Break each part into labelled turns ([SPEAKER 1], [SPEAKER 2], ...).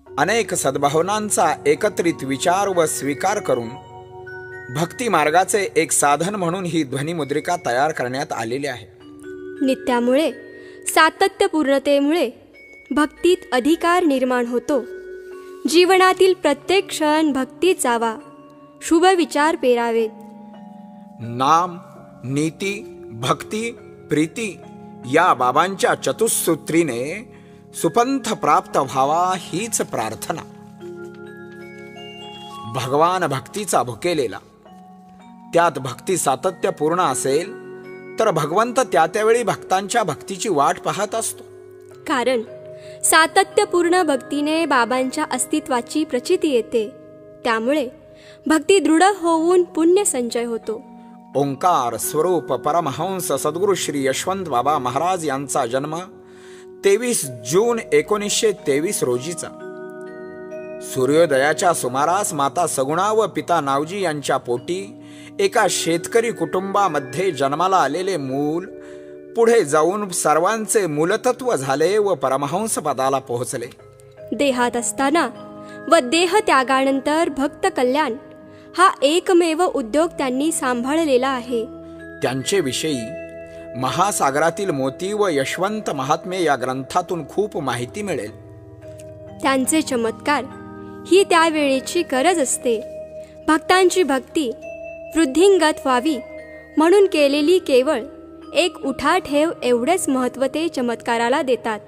[SPEAKER 1] अनेक सद्भावनांचा एकत्रित विचार व स्वीकार करून भक्ती मार्गाचे एक साधन म्हणून ही ध्वनिमुद्रिका तयार करण्यात आलेली आहे.
[SPEAKER 2] नित्यामुळे सातत्यपूर्णतेमुळे भक्तीत अधिकार निर्माण होतो. जीवनातील प्रत्येक क्षण भक्तीत जावा, शुभ विचार पेरावेत.
[SPEAKER 1] नाम, नीती, भक्ती, प्रीती या बाबांच्या चतुसूत्रीने सुपंथ प्राप्त व्हावा हीच प्रार्थना. भगवान भक्तीचा भुकेलेला, त्यात भक्ती सातत्यपूर्ण असेल तर भगवंत त्यावेळी भक्तांच्या भक्तीची वाट पाहत असतो.
[SPEAKER 2] कारण सातत्यपूर्ण भक्तीने बाबांच्या अस्तित्वाची प्रचिती येते. त्यामुळे भक्ती दृढ होऊन पुण्य संचय होतो.
[SPEAKER 1] ओंकार स्वरूप परमहंस सद्गुरू श्री यशवंत बाबा महाराज यांचा जन्म 23 जून 1923 रोजीचा. सूर्योदयाच्या सुमारास माता सगुणा व पिता नावजी यांच्या पोटी एका शेतकरी कुटुंबामध्ये जन्माला आलेले मूल पुढे जाऊन सर्वांचे मूलतत्व झाले व परमहंस पदाला पोहोचले. देहात
[SPEAKER 2] असताना व देह त्यागानंतर भक्त कल्याण हा एकमेव उद्योग त्यांनी सांभाळलेला आहे.
[SPEAKER 1] त्यांचे विषयी महासागरातील मोती व यशवंत महात्मे या ग्रंथातून खूप माहिती मिळेल.
[SPEAKER 2] त्यांचे चमत्कार ही त्यावेळेची गरज असते. भक्तांची भक्ती वृद्धिंगत व्हावी म्हणून केलेली केवळ एक उठाठेव एवढेच महत्त्व ते चमत्काराला देतात.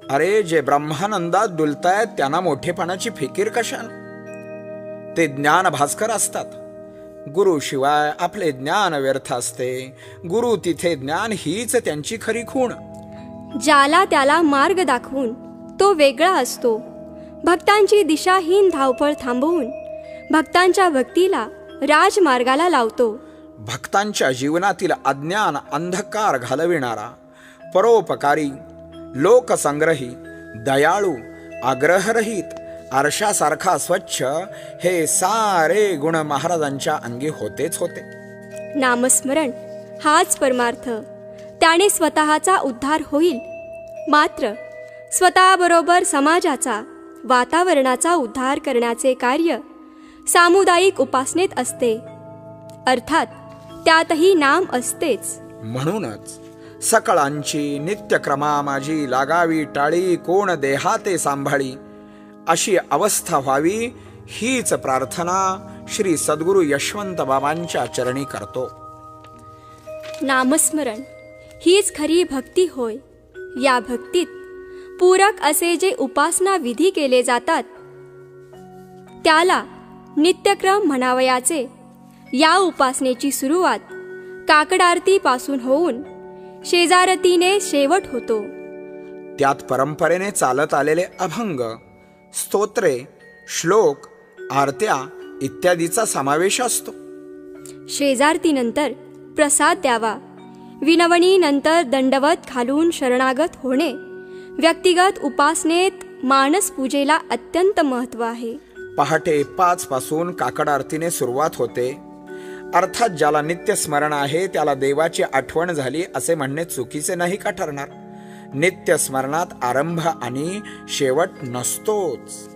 [SPEAKER 1] अरे, जे ब्रह्मानंदात डुलतायत त्यांना मोठेपणाची फिकीर कशाला? ते ज्ञान भास्कर असतात. गुरु शिवाय आपले ज्ञान व्यर्थ असते. गुरु तिथे ज्ञान हीच त्यांची खरी खूण.
[SPEAKER 2] ज्याला त्याला मार्ग दाखवून तो वेगळा असतो. भक्तांची दिशाहीन धावपळ थांबवून भक्तांच्या भक्तीला राजमार्गाला लावतो.
[SPEAKER 1] भक्तांच्या जीवनातील अज्ञान अंधकार घालविणारा, परोपकारी, लोकसंग्रही, दयाळू, आग्रहरहित, आरशासारखा स्वच्छ हे सारे गुण महाराजांच्या अंगी होतेच होते.
[SPEAKER 2] नामस्मरण हाच परमार्थ. त्याने स्वतःचा उद्धार होईल, मात्र स्वतःबरोबर समाजाचा, वातावरणाचा उद्धार करण्याचे कार्य सामुदायिक उपासनेत असते. अर्थात त्यातही नाम असतेच.
[SPEAKER 1] म्हणूनच सकळांची नित्यक्रमा माझी लागावी टाळी, कोण देहाते सांभाळी अशी अवस्था व्हावी हीच प्रार्थना श्री सद्गुरू यशवंत बाबांच्या चरणी करतो.
[SPEAKER 2] नामस्मरण हीच खरी भक्ती होय. या भक्तीत पूरक असे जे उपासना विधी केले जातात त्याला नित्यक्रम म्हणावयाचे. या उपासनेची सुरुवात काकड पासून होऊन शेजारतीने शेवट होतो.
[SPEAKER 1] त्यात परंपरेने चालत आलेले अभंग, स्तोत्रे, श्लोक, आरत्या इत्यादीचा समावेश असतो.
[SPEAKER 2] शेजारतीनंतर प्रसाद द्यावा. विनवणीनंतर दंडवत घालून शरणागत होणे व्यक्तिगत उपासनेत मानस पूजेला अत्यंत महत्त्व आहे.
[SPEAKER 1] पहाटे 5 पासून काकड आरतीने सुरुवात होते. अर्थात ज्याला नित्य स्मरण आहे त्याला देवाची आठवण झाली असे म्हणणे चुकीचे नाही का ठरणार? नित्य स्मरणात आरंभ आणि शेवट नसतोच.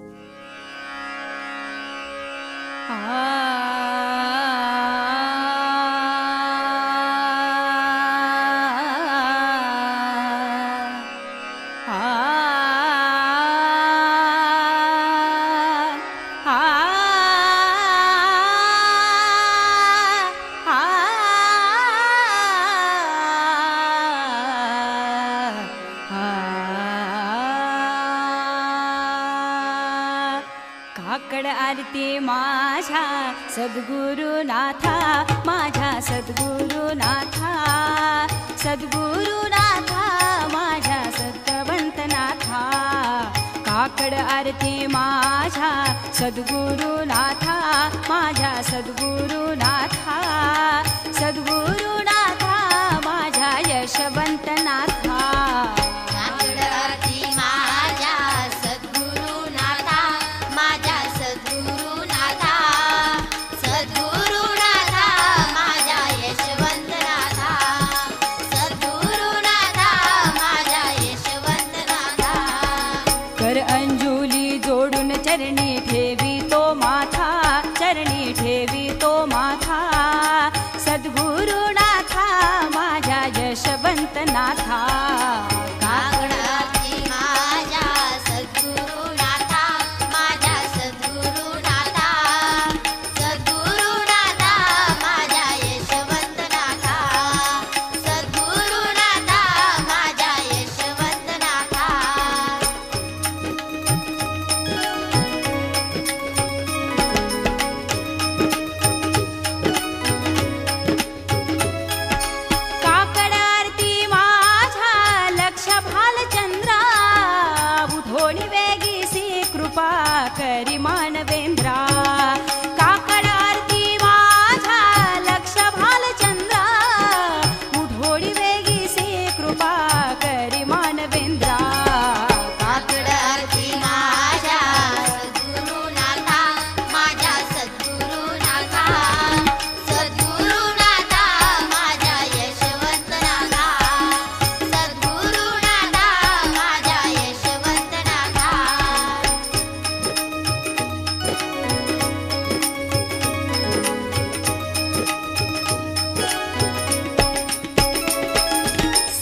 [SPEAKER 3] काकड आरती माझ्या सद्गुरुनाथा, माझ्या सद्गुरुनाथा, सद्गुरुनाथा माझ्या सद्भवंतनाथा. काकड आरती माझ्या सद्गुरुनाथा, माझ्या सद्गुरुनाथा, सद्गुरुनाथा माझ्या यशवंतनाथा. कर अंजुली जोडू सद्गुरुनाथा काकड आरती माझ्या सद्गुरुनाथा माझ्या सद्गुरुनाथा सद्गुरुनाथा माझ्या यशवंतनाथा सद्गुरुनाथा माझ्या यशवंतनाथा काकड आरती माझ्या लक्ष भालचंद्रा बुधोणी वेगीसी कृपा करी मानवेंद्रा काकड आरती माझ्या लक्ष भालचंद्रा बुधोणी वेगीसी कृपा करी मानवेंद्रा काकड आरती माझ्या सद्गुरुनाथा माझ्या सद्गुरुनाथा सद्गुरुनाथा माझ्या यशवंतनाथा सद्गुरुनाथा माझ्या यशवंतनाथा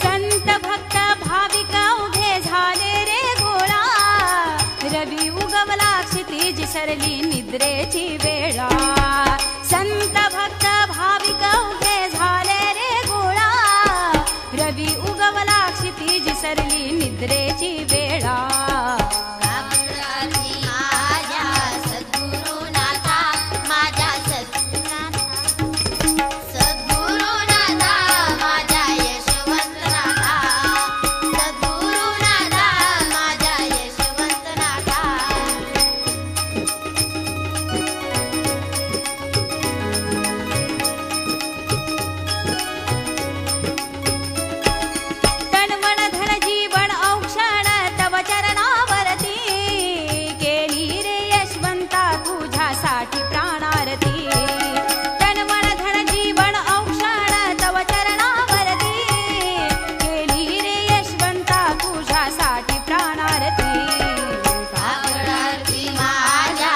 [SPEAKER 3] संत भक्त भाविक उभे झाले रे गोळा रवी उगवला क्षितिज सरली निद्रेची वेळा संत भक्त भाविक उभे झाले रे गोळा रवी उगवला क्षितिज सरली निद्रेची वेळा माझ्या सद्गुरुनाथा माझ्या सद्गुरुनाथा माझ्या यशवंतनाथा सद्गुरुनाथा माझ्या यशवंतनाथा तनमन धन जीवन औक्षण तव चरणावरती केली रे यशवंता तुझ्यासाठी प्राणारती तनमन धन जीवन औक्षण तव चरणावरती केली रे यशवंता तुझ्यासाठी प्राणारती काकड आरती माझ्या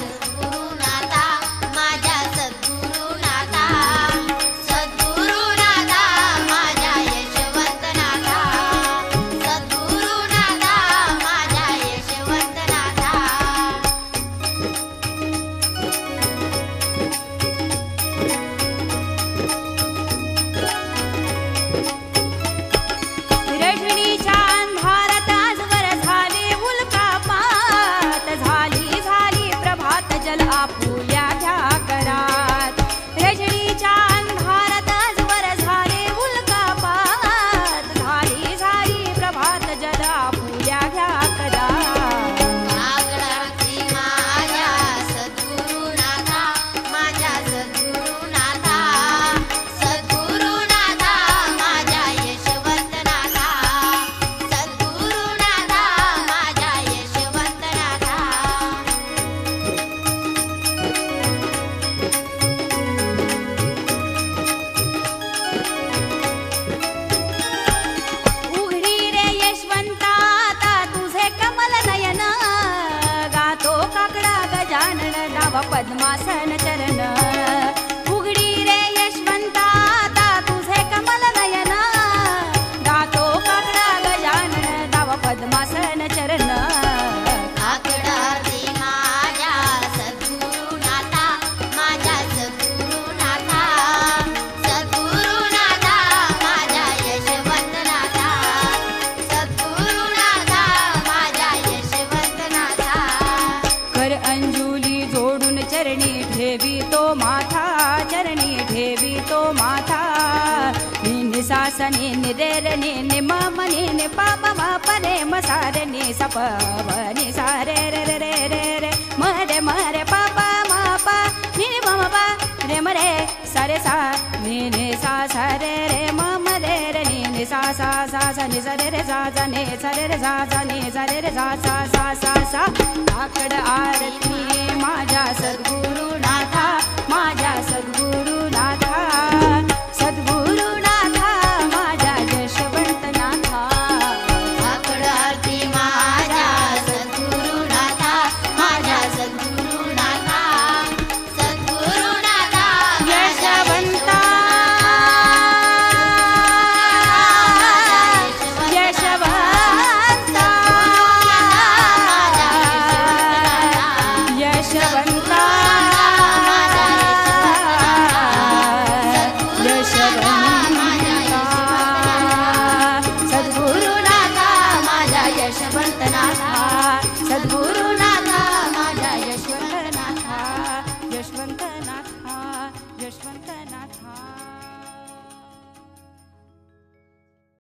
[SPEAKER 3] सद्गुरुनाथा माझ्या सद्गुरुनाथा सद्गुरुनाथा माझ्या यशवंतनाथा सद्गुरुनाथा माझ्या यशवंतनाथा रजनीच्या अंधारात आजवर झाले उल्कापात झाली झाली प्रभात जल आपुल्या घ्या करात रजनीच्या अंधारात आजवर झाले उल्कापात झाली झाली प्रभात जल आपुल्या घ्या करात काकड आरती माझ्या सद्गुरुनाथा माझ्या सद्गुरुनाथा सद्गुरुनाथा माझ्या यशवंतनाथा सद्गुरुनाथा माझ्या यशवंतनाथा उघडी रे यशवंता आता तुझे कमल नयन गातो काकडा गजानन डावा पद्मासन चरण उघडी रे यशवंता आता तुझे कमल नयन गातो काकडा गजानन डावा पद्मासन चरण काकड आरती माझ्या सद्गुरुनाथा माझ्या सद्गुरुनाथा सद्गुरुनाथा माझ्या यशवंतनाथा सद्गुरुनाथा माझ्या यशवंतनाथा कर अंजुली जोडून चरणी ठेवी तो माथा चरणी ठेवी तो माथा नि सासने निरे नि मम नि पाप मा परे म सारे नि सप नि सारे रे रे रे रे रे मरे मरे पापा मा पा नि मम पा रे मरे सारे सा नि सा सा रे रे मम रे रे नि सा सा सा सा नि सा रे रे सा सा नि सा रे रे सा सा नि सा रे रे सा सा सा सा सा काकड आरती माझ्या सद्गुरुनाथा माझ्या सद्गुरुनाथा सद्गुरुनाथा माझ्या यशवंतनाथा काकड आरती माझ्या सद्गुरुनाथा माझ्या सद्गुरुनाथा सद्गुरुनाथा यशवंता सद्गुरु